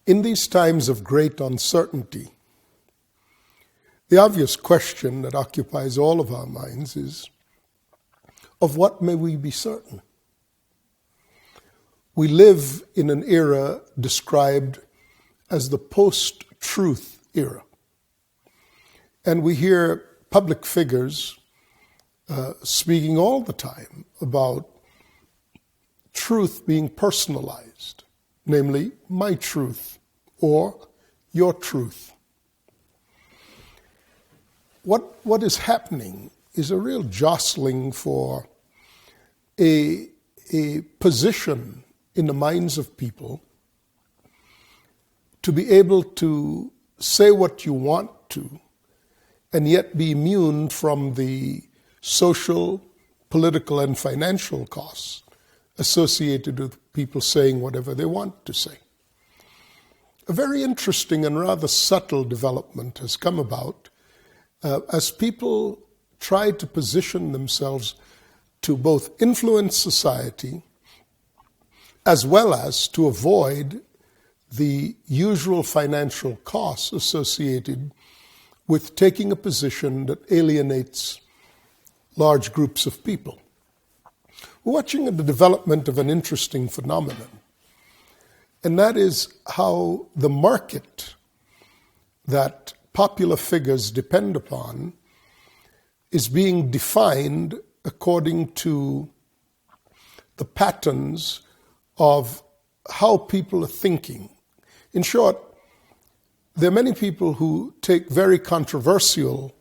In these times of great uncertainty, the obvious question that occupies all of our minds is, of what may we be certain? We live in an era described as the post-truth era. And we hear public figures speaking all the time about truth being personalized, namely my truth or your truth. What is happening is a real jostling for a position in the minds of people to be able to say what you want to and yet be immune from the social, political, and financial costs associated with people saying whatever they want to say. A very interesting and rather subtle development has come about as people try to position themselves to both influence society as well as to avoid the usual financial costs associated with taking a position that alienates large groups of people. We're watching the development of an interesting phenomenon, and that is how the market that popular figures depend upon is being defined according to the patterns of how people are thinking. In short, there are many people who take very controversial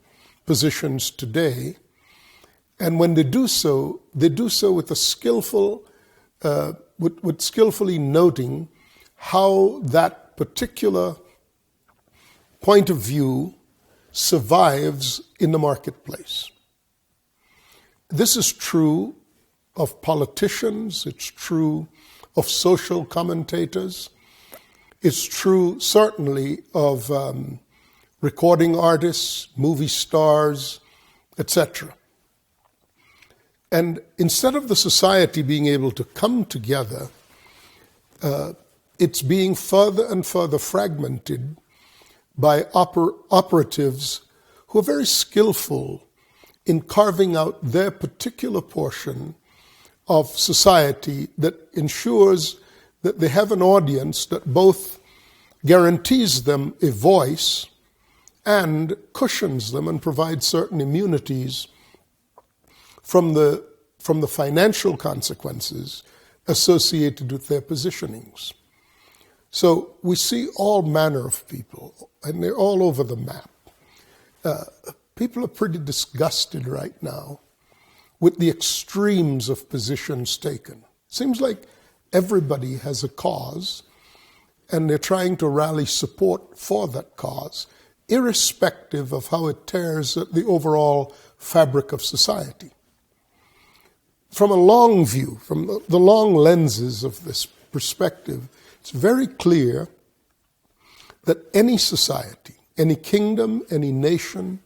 positions today, and when they do so with a skillful, with skillfully noting how that particular point of view survives in the marketplace. This is true of politicians, it's true of social commentators, it's true certainly of recording artists, movie stars, etc. And instead of the society being able to come together, it's being further and further fragmented by operatives who are very skillful in carving out their particular portion of society that ensures that they have an audience that both guarantees them a voice and cushions them and provides certain immunities from the financial consequences associated with their positionings. So we see all manner of people, and they're all over the map. People are pretty disgusted right now with the extremes of positions taken. Seems like everybody has a cause, and they're trying to rally support for that cause, irrespective of how it tears at the overall fabric of society. From a long view, from the long lenses of this perspective, it's very clear that any society, any kingdom, any nation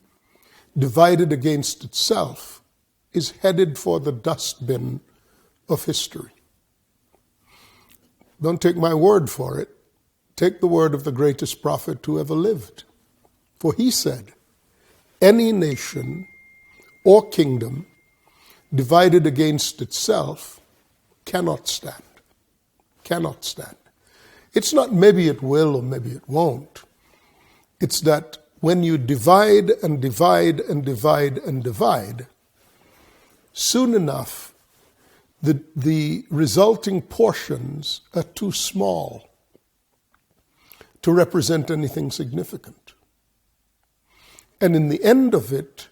divided against itself is headed for the dustbin of history. Don't take my word for it. Take the word of the greatest prophet who ever lived. For he said, any nation or kingdom divided against itself cannot stand. Cannot stand. It's not maybe it will or maybe it won't. It's that when you divide and divide and divide and divide, soon enough, the resulting portions are too small to represent anything significant. And in the end of it,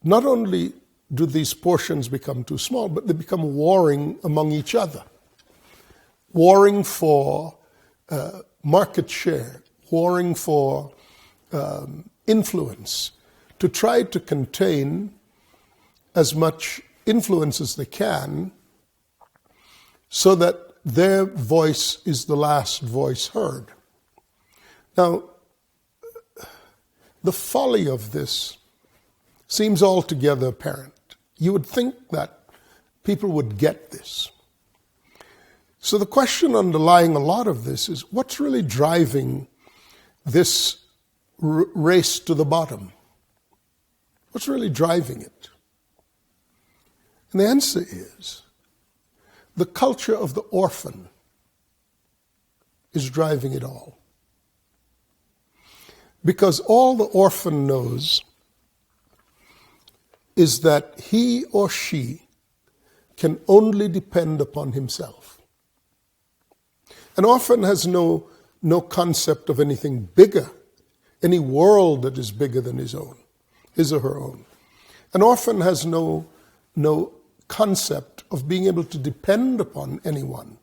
not only do these portions become too small, but they become warring among each other. Warring for market share, warring for influence, to try to contain as much influence as they can so that their voice is the last voice heard. Now, the folly of this seems altogether apparent. You would think that people would get this. So the question underlying a lot of this is, what's really driving this race to the bottom? What's really driving it? And the answer is, the culture of the orphan is driving it all. Because all the orphan knows is that he or she can only depend upon himself. An orphan has no concept of anything bigger, any world that is bigger than his own, his or her own. An orphan has no concept of being able to depend upon anyone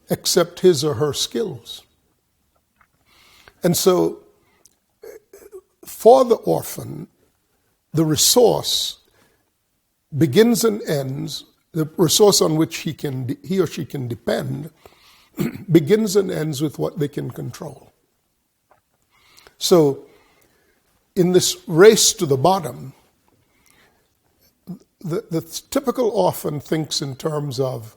except his or her skills. And so, for the orphan, the resource begins and ends, the resource on which he or she can depend, begins and ends with what they can control. So, in this race to the bottom, the typical orphan thinks in terms of,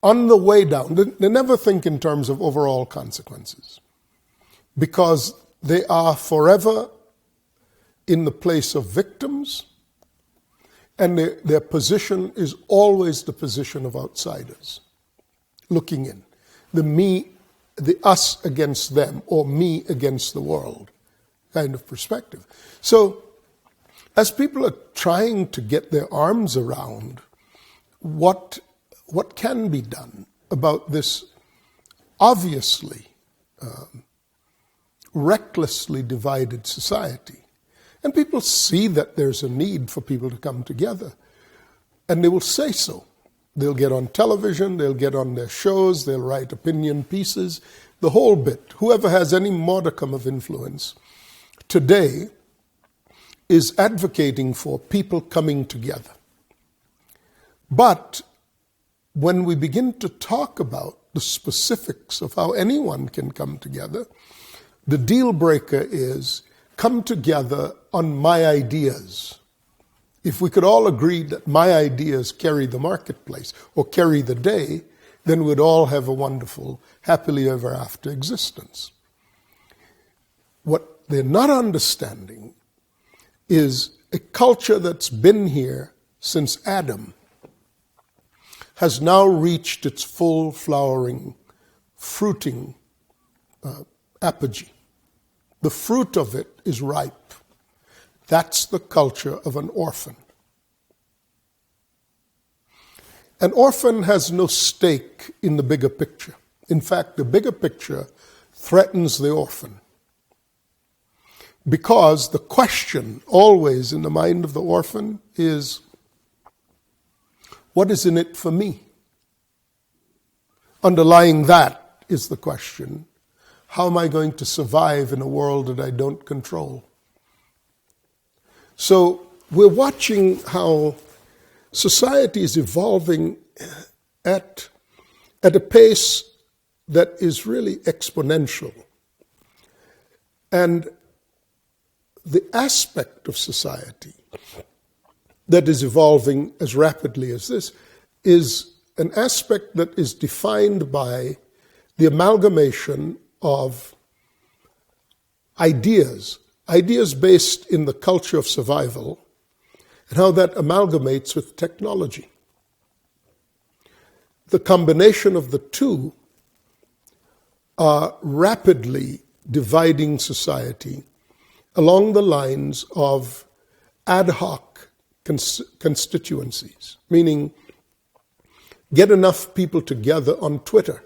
on the way down, they never think in terms of overall consequences, because they are forever in the place of victims, and their position is always the position of outsiders, looking in. The us against them, or me against the world kind of perspective. So, as people are trying to get their arms around what can be done about this obviously recklessly divided society, and people see that there's a need for people to come together, and they will say so. They'll get on television, they'll get on their shows, they'll write opinion pieces, the whole bit. Whoever has any modicum of influence today is advocating for people coming together. But when we begin to talk about the specifics of how anyone can come together, the deal breaker is come together on my ideas. If we could all agree that my ideas carry the marketplace or carry the day, then we'd all have a wonderful, happily ever after existence. What they're not understanding is a culture that's been here since Adam has now reached its full flowering, fruiting apogee. The fruit of it is ripe. That's the culture of an orphan. An orphan has no stake in the bigger picture. In fact, the bigger picture threatens the orphan. Because the question always in the mind of the orphan is, what is in it for me? Underlying that is the question, how am I going to survive in a world that I don't control? So we're watching how society is evolving at a pace that is really exponential. And the aspect of society that is evolving as rapidly as this is an aspect that is defined by the amalgamation of ideas based in the culture of survival, and how that amalgamates with technology. The combination of the two are rapidly dividing society along the lines of ad hoc constituencies, meaning get enough people together on Twitter,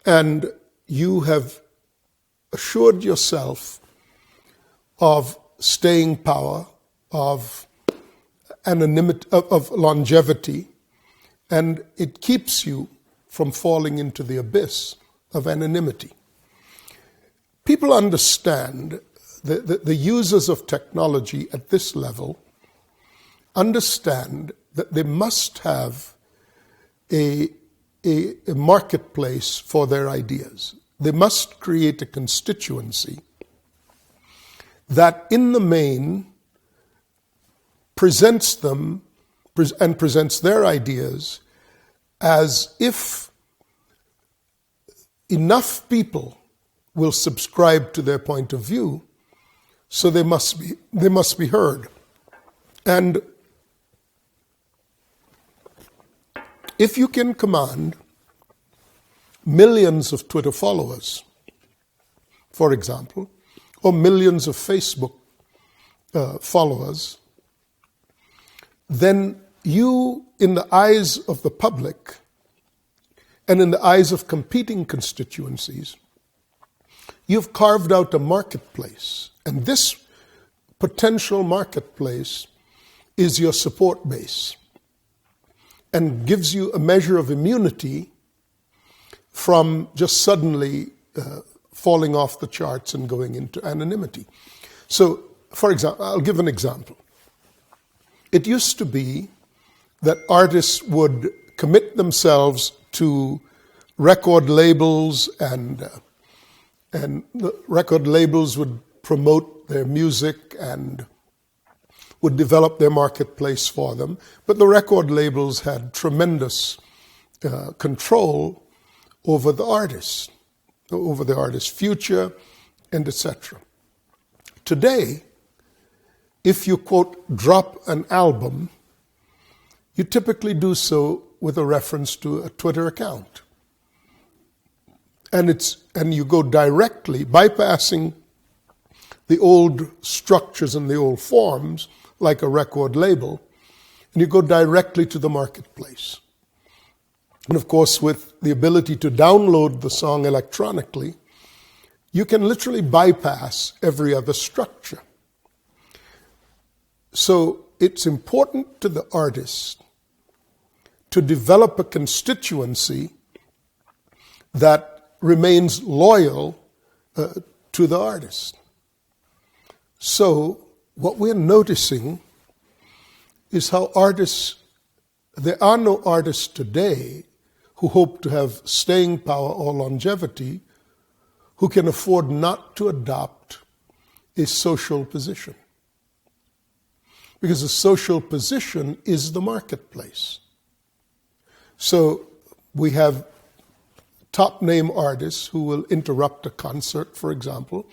and you have assured yourself of staying power, of anonymity, of longevity, and it keeps you from falling into the abyss of anonymity. People understand, the users of technology at this level understand that they must have a marketplace for their ideas. They must create a constituency that in the main presents them and presents their ideas as if enough people will subscribe to their point of view, so they must be heard. And if you can command millions of Twitter followers, for example, or millions of Facebook followers, then you, in the eyes of the public and in the eyes of competing constituencies, you've carved out a marketplace. And this potential marketplace is your support base and gives you a measure of immunity from just suddenly falling off the charts and going into anonymity. So, for example, I'll give an example. It used to be that artists would commit themselves to record labels, and the record labels would promote their music and would develop their marketplace for them. But the record labels had tremendous control over the artist's future, and etc. Today, if you, quote, drop an album, you typically do so with a reference to a Twitter account. And you go directly, bypassing the old structures and the old forms, like a record label, and you go directly to the marketplace. And of course, with the ability to download the song electronically, you can literally bypass every other structure. So it's important to the artist to develop a constituency that remains loyal to the artist. So what we're noticing is how there are no artists today who hope to have staying power or longevity who can afford not to adopt a social position. Because the social position is the marketplace. So we have top-name artists who will interrupt a concert, for example,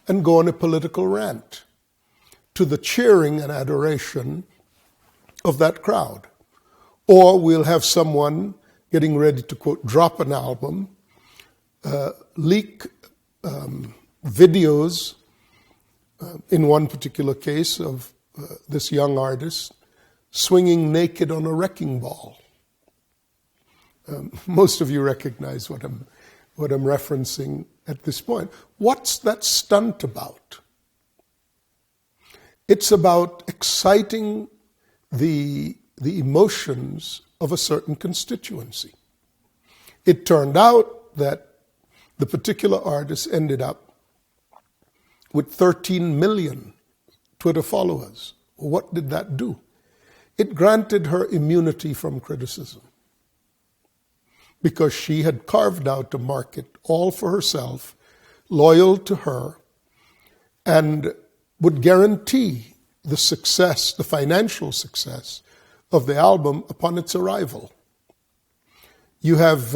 and go on a political rant to the cheering and adoration of that crowd. Or we'll have someone getting ready to, quote, drop an album, leak videos, in one particular case of this young artist swinging naked on a wrecking ball. Most of you recognize what I'm referencing at this point. What's that stunt about? It's about exciting the emotions of a certain constituency. It turned out that the particular artist ended up with 13 million Twitter followers. What did that do? It granted her immunity from criticism, because she had carved out a market all for herself, loyal to her, and would guarantee the success, the financial success of the album upon its arrival. You have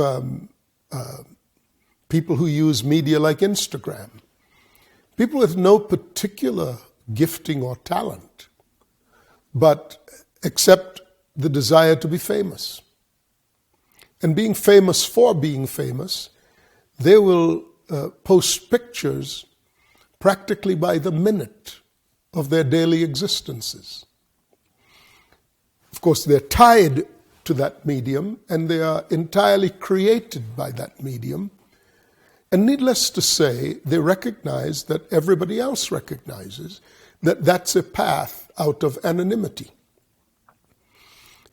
people who use media like Instagram, people with no particular gifting or talent, but except the desire to be famous. And being famous for being famous, they will post pictures practically by the minute of their daily existences. Of course, they're tied to that medium, and they are entirely created by that medium. And needless to say, they recognize that everybody else recognizes that that's a path out of anonymity.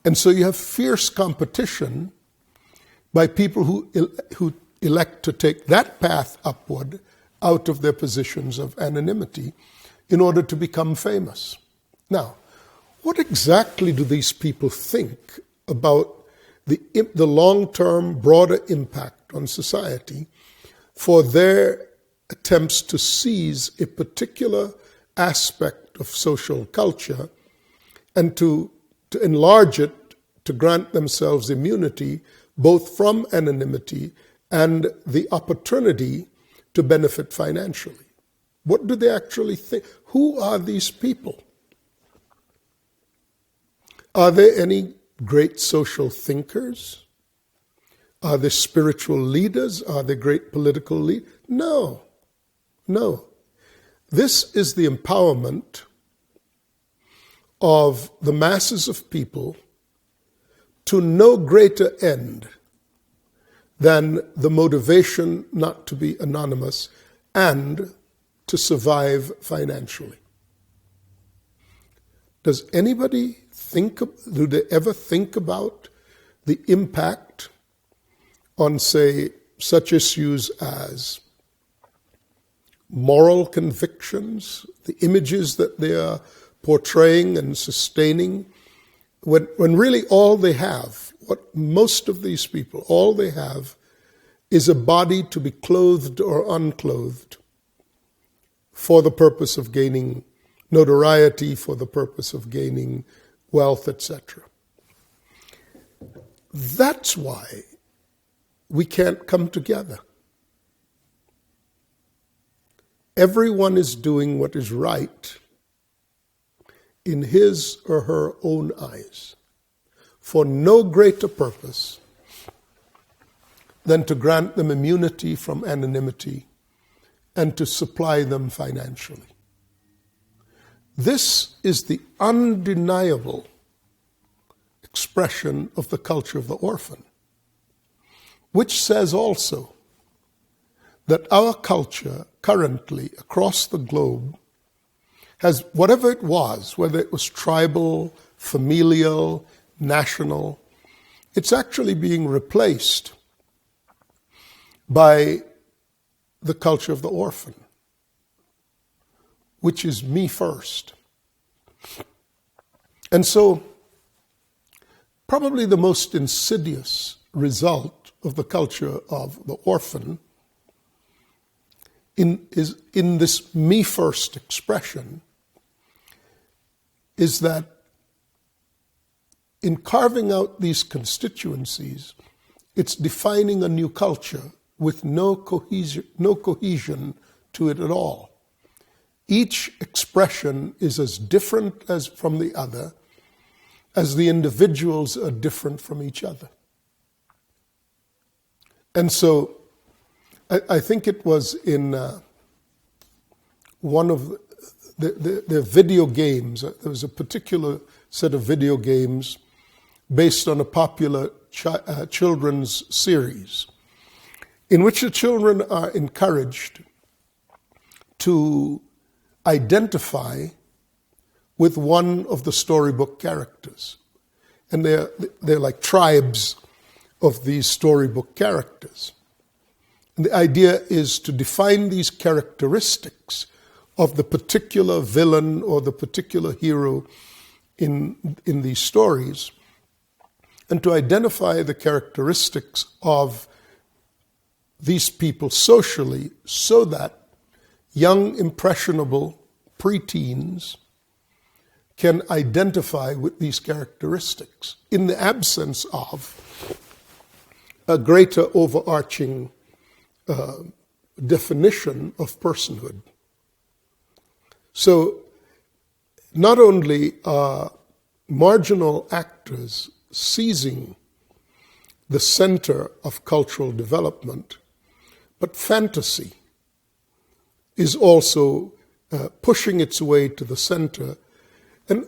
And so you have fierce competition by people who elect to take that path upward out of their positions of anonymity in order to become famous. Now, what exactly do these people think about the long-term, broader impact on society for their attempts to seize a particular aspect of social culture and to enlarge it, to grant themselves immunity both from anonymity and the opportunity to benefit financially. What do they actually think? Who are these people? Are there any great social thinkers? Are there spiritual leaders? Are there great political leaders? No. This is the empowerment of the masses of people to no greater end than the motivation not to be anonymous and to survive financially. Does anybody do they ever think about the impact on, say, such issues as moral convictions, the images that they are portraying and sustaining, when really all they have, what most of these people, all they have is a body to be clothed or unclothed for the purpose of gaining notoriety, for the purpose of gaining wealth, etc. That's why we can't come together. Everyone is doing what is right in his or her own eyes for no greater purpose than to grant them immunity from anonymity and to supply them financially. This is the undeniable expression of the culture of the orphan, which says also that our culture currently across the globe has, whatever it was, whether it was tribal, familial, national, it's actually being replaced by the culture of the orphan, which is me first. And so, probably the most insidious result of the culture of the orphan in this me first expression is that in carving out these constituencies, it's defining a new culture with no cohesion to it at all. Each expression is as different as from the other as the individuals are different from each other. And so I think it was in one of the video games, there was a particular set of video games based on a popular children's series in which the children are encouraged to identify with one of the storybook characters. And they're like tribes of these storybook characters. And the idea is to define these characteristics of the particular villain or the particular hero in these stories, and to identify the characteristics of these people socially so that young, impressionable preteens can identify with these characteristics in the absence of a greater overarching definition of personhood. So not only are marginal actors seizing the center of cultural development, but fantasy is also pushing its way to the center. And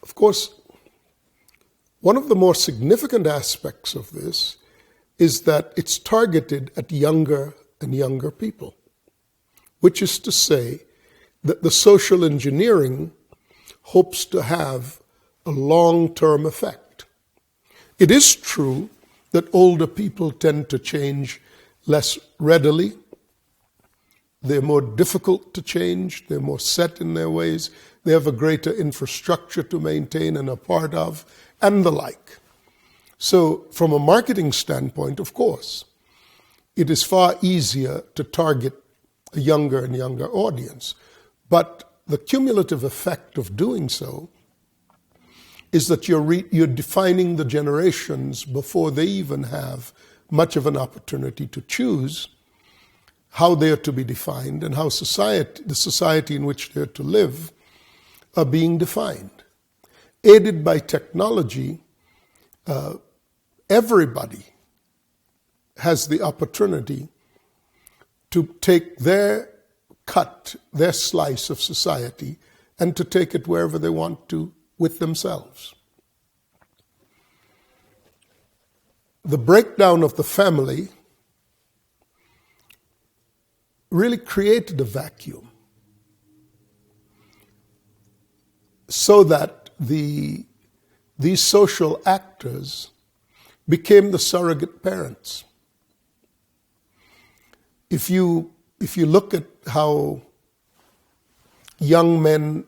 of course, one of the more significant aspects of this is that it's targeted at younger and younger people, which is to say that the social engineering hopes to have a long-term effect. It is true that older people tend to change less readily. They're more difficult to change. They're more set in their ways. They have a greater infrastructure to maintain and are part of, and the like. So from a marketing standpoint, of course, it is far easier to target a younger and younger audience. But the cumulative effect of doing so is that you're defining the generations before they even have much of an opportunity to choose how they are to be defined and how the society in which they're to live are being defined. Aided by technology, everybody has the opportunity to take their cut, their slice of society, and to take it wherever they want to with themselves. The breakdown of the family really created a vacuum so that these social actors became the surrogate parents. If you look at how young men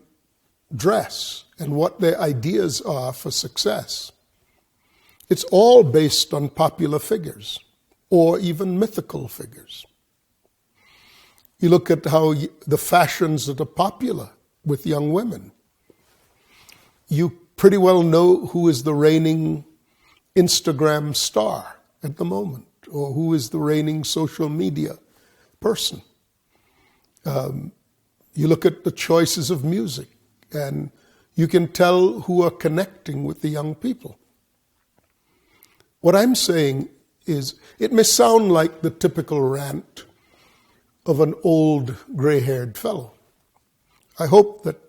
dress and what their ideas are for success, it's all based on popular figures or even mythical figures. You look at how the fashions that are popular with young women. You pretty well know who is the reigning Instagram star at the moment, or who is the reigning social media person. You look at the choices of music, and you can tell who are connecting with the young people. What I'm saying is, it may sound like the typical rant of an old gray-haired fellow. I hope that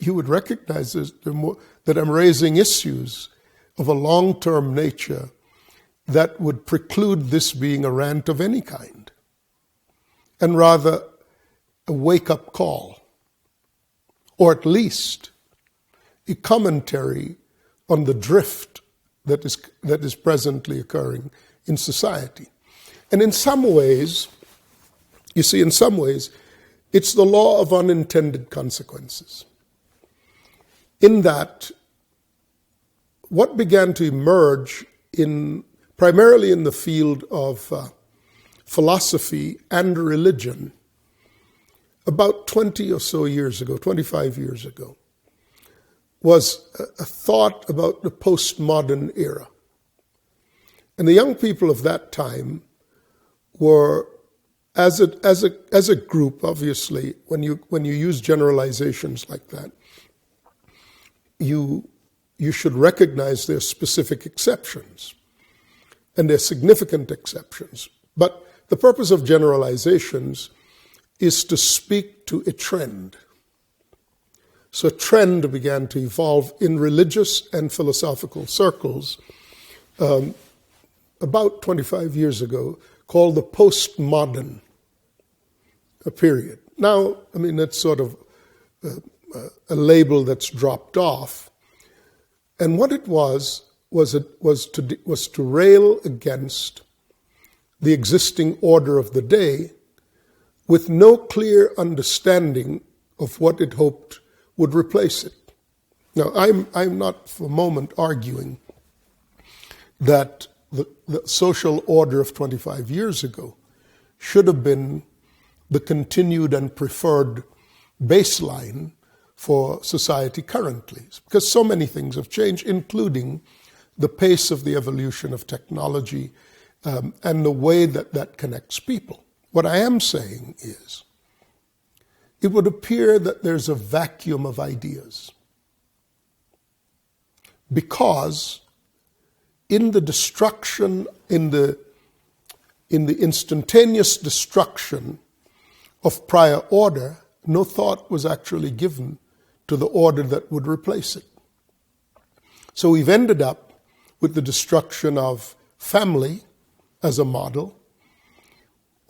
you would recognize that I'm raising issues of a long-term nature that would preclude this being a rant of any kind, and rather a wake-up call, or at least a commentary on the drift that is presently occurring in society. And in some ways, it's the law of unintended consequences. In that, what began to emerge primarily in the field of philosophy and religion about 20 or so years ago, 25 years ago, was a thought about the postmodern era. And the young people of that time were, as a group, obviously, when you use generalizations like that, you should recognize their specific exceptions, and they're significant exceptions. But the purpose of generalizations is to speak to a trend. So a trend began to evolve in religious and philosophical circles about 25 years ago, called the postmodern period. Now, that's sort of a label that's dropped off. And what it was to rail against the existing order of the day with no clear understanding of what it hoped would replace it. Now, I'm not for a moment arguing that the social order of 25 years ago should have been the continued and preferred baseline for society currently, because so many things have changed, including the pace of the evolution of technology and the way that connects people. What I am saying is, it would appear that there's a vacuum of ideas, because in the destruction, in the instantaneous destruction of prior order, no thought was actually given to the order that would replace it. So we've ended up with the destruction of family as a model,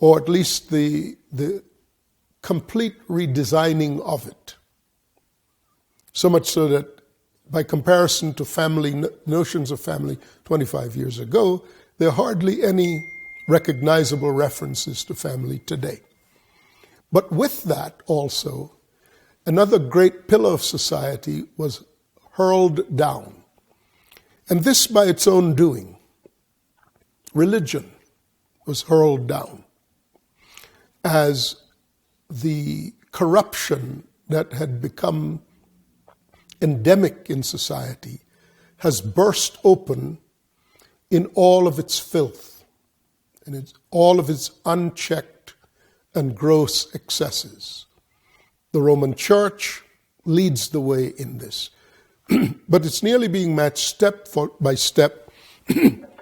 or at least the complete redesigning of it. So much so that by comparison to family, notions of family 25 years ago, there are hardly any recognizable references to family today. But with that also, another great pillar of society was hurled down. And this by its own doing. Religion was hurled down as the corruption that had become endemic in society, has burst open in all of its filth and all of its unchecked and gross excesses. The Roman Church leads the way in this, but it's nearly being matched step by step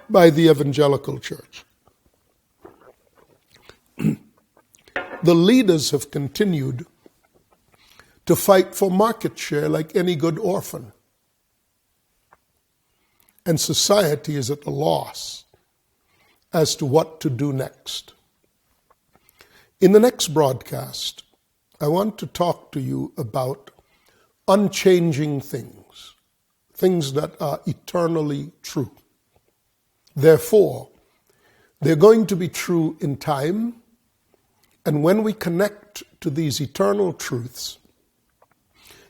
by the evangelical church. The leaders have continued to fight for market share like any good orphan. And society is at a loss as to what to do next. In the next broadcast, I want to talk to you about unchanging things, things that are eternally true. Therefore, they're going to be true in time, and when we connect to these eternal truths,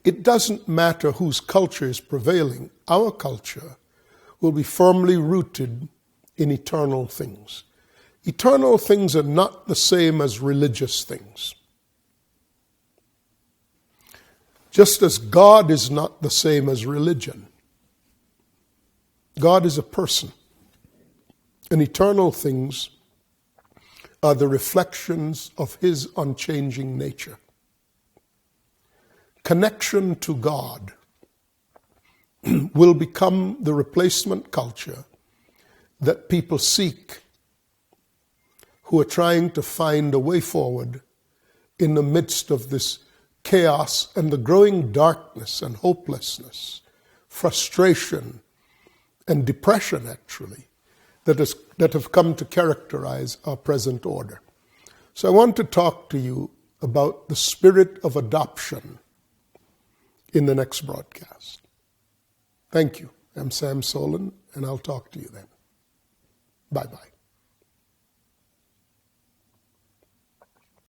it doesn't matter whose culture is prevailing. Our culture will be firmly rooted in eternal things. Eternal things are not the same as religious things. Just as God is not the same as religion. God is a person. And eternal things are the reflections of his unchanging nature. Connection to God will become the replacement culture that people seek who are trying to find a way forward in the midst of this chaos and the growing darkness and hopelessness, frustration and depression, actually, that have come to characterize our present order. So I want to talk to you about the spirit of adoption in the next broadcast. Thank you. I'm Sam SOLEYN, and I'll talk to you then. Bye-bye.